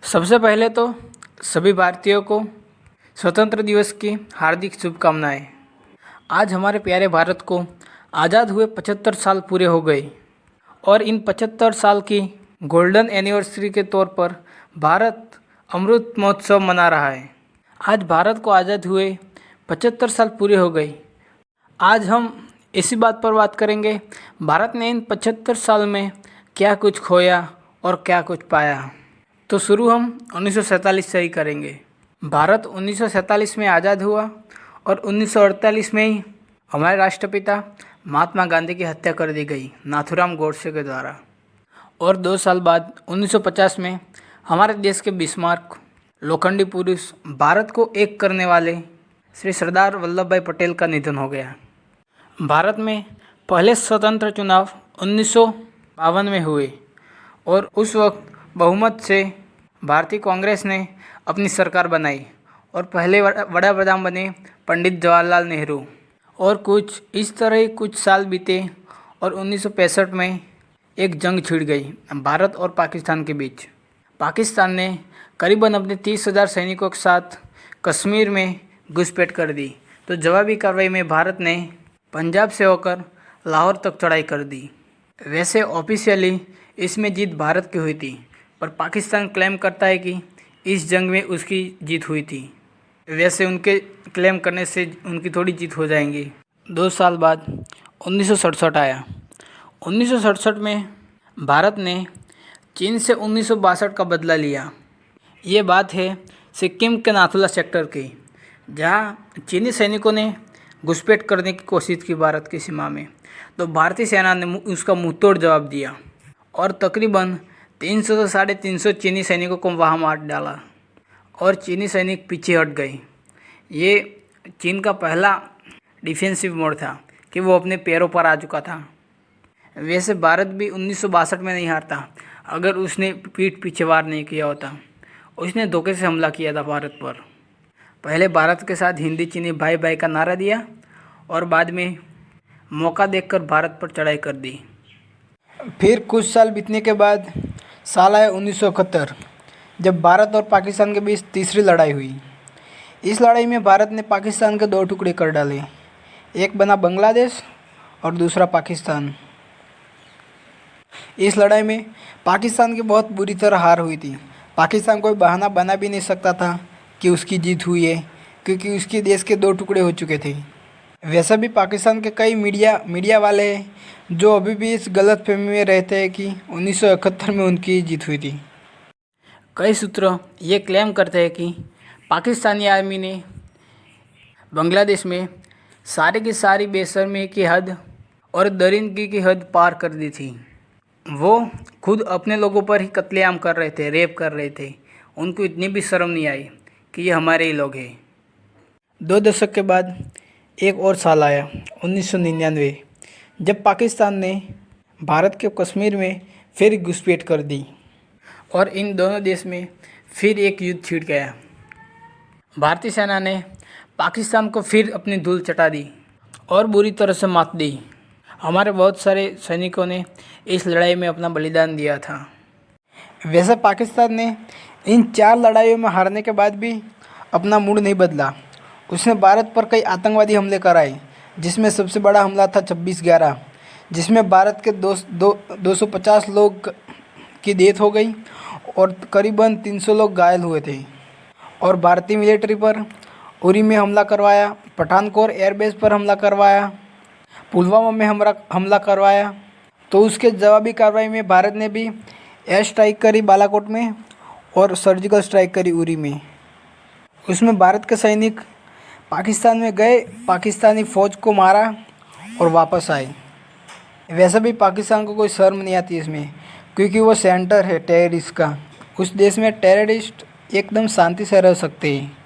सबसे पहले तो सभी भारतीयों को स्वतंत्र दिवस की हार्दिक शुभकामनाएं। आज हमारे प्यारे भारत को आज़ाद हुए 75 साल पूरे हो गए और इन 75 साल की गोल्डन एनिवर्सरी के तौर पर भारत अमृत महोत्सव मना रहा है। आज भारत को आज़ाद हुए 75 साल पूरे हो गए। आज हम इसी बात पर बात करेंगे, भारत ने इन 75 साल में क्या कुछ खोया और क्या कुछ पाया। तो शुरू हम 1947 से ही करेंगे। भारत 1947 में आज़ाद हुआ और 1948 में ही हमारे राष्ट्रपिता महात्मा गांधी की हत्या कर दी गई नाथूराम गोडसे के द्वारा। और 2 साल बाद 1950 में हमारे देश के बिस्मार्क लोखंडी पुरुष, भारत को एक करने वाले श्री सरदार वल्लभ भाई पटेल का निधन हो गया। भारत में पहले स्वतंत्र चुनाव 1952 में हुए और उस वक्त बहुमत से भारतीय कांग्रेस ने अपनी सरकार बनाई और पहले वड़ा प्रधान बने पंडित जवाहरलाल नेहरू। और कुछ इस तरह ही कुछ साल बीते और 1965 में एक जंग छिड़ गई भारत और पाकिस्तान के बीच। पाकिस्तान ने करीबन अपने 30,000 सैनिकों के साथ कश्मीर में घुसपैठ कर दी, तो जवाबी कार्रवाई में भारत ने पंजाब से होकर लाहौर तक चढ़ाई कर दी। वैसे ऑफिशियली इसमें जीत भारत की हुई थी, पर पाकिस्तान क्लेम करता है कि इस जंग में उसकी जीत हुई थी। वैसे उनके क्लेम करने से उनकी थोड़ी जीत हो जाएंगी। 2 साल बाद 1967 आया। 1967 में भारत ने चीन से 1962 का बदला लिया। ये बात है सिक्किम के नाथुला सेक्टर की, जहाँ चीनी सैनिकों ने घुसपैठ करने की कोशिश की भारत की सीमा में, तो भारतीय सेना ने उसका मुंहतोड़ जवाब दिया और तकरीबन 300 से 350 चीनी सैनिकों को वहाँ मार डाला और चीनी सैनिक पीछे हट गए। ये चीन का पहला डिफेंसिव मोड था कि वो अपने पैरों पर आ चुका था। वैसे भारत भी 1962 में नहीं हारता अगर उसने पीठ पीछे वार नहीं किया होता। उसने धोखे से हमला किया था भारत पर। पहले भारत के साथ हिंदी चीनी भाई भाई का नारा दिया और बाद में मौका देखकर भारत पर चढ़ाई कर दी। फिर कुछ साल बीतने के बाद साल आया 1971, जब भारत और पाकिस्तान के बीच तीसरी लड़ाई हुई। इस लड़ाई में भारत ने पाकिस्तान के 2 टुकड़े कर डाले, एक बना बांग्लादेश और दूसरा पाकिस्तान। इस लड़ाई में पाकिस्तान की बहुत बुरी तरह हार हुई थी। पाकिस्तान कोई बहाना बना भी नहीं सकता था कि उसकी जीत हुई है, क्योंकि उसके देश के 2 टुकड़े हो चुके थे। वैसे भी पाकिस्तान के कई मीडिया वाले हैं जो अभी भी इस गलतफहमी में रहते हैं कि 1971 में उनकी जीत हुई थी। कई सूत्र ये क्लेम करते हैं कि पाकिस्तानी आर्मी ने बांग्लादेश में सारी की सारी बेशर्मी की हद और दरिंदगी की हद पार कर दी थी। वो खुद अपने लोगों पर ही कत्लेआम कर रहे थे, रेप कर रहे थे। उनको इतनी भी शर्म नहीं आई कि ये हमारे ही लोग हैं। 2 दशक के बाद एक और साल आया 1999, जब पाकिस्तान ने भारत के कश्मीर में फिर घुसपैठ कर दी और इन दोनों देश में फिर एक युद्ध छिड़ गया। भारतीय सेना ने पाकिस्तान को फिर अपनी धूल चटा दी और बुरी तरह से मात दी। हमारे बहुत सारे सैनिकों ने इस लड़ाई में अपना बलिदान दिया था। वैसे पाकिस्तान ने इन 4 लड़ाइयों में हारने के बाद भी अपना मूड नहीं बदला। उसने भारत पर कई आतंकवादी हमले कराए, जिसमें सबसे बड़ा हमला था 26/11, जिसमें भारत के 250 लोग की डेथ हो गई और करीबन 300 लोग घायल हुए थे। और भारतीय मिलिट्री पर उरी में हमला करवाया, पठानकोट एयरबेस पर हमला करवाया, पुलवामा में हमला करवाया। तो उसके जवाबी कार्रवाई में भारत ने भी एयर स्ट्राइक करी बालाकोट में और सर्जिकल स्ट्राइक करी उरी में। उसमें भारत के सैनिक पाकिस्तान में गए, पाकिस्तानी फ़ौज को मारा और वापस आए। वैसे भी पाकिस्तान को कोई शर्म नहीं आती इसमें, क्योंकि वो सेंटर है टेररिस्ट का। उस देश में टेररिस्ट एकदम शांति से रह सकते हैं।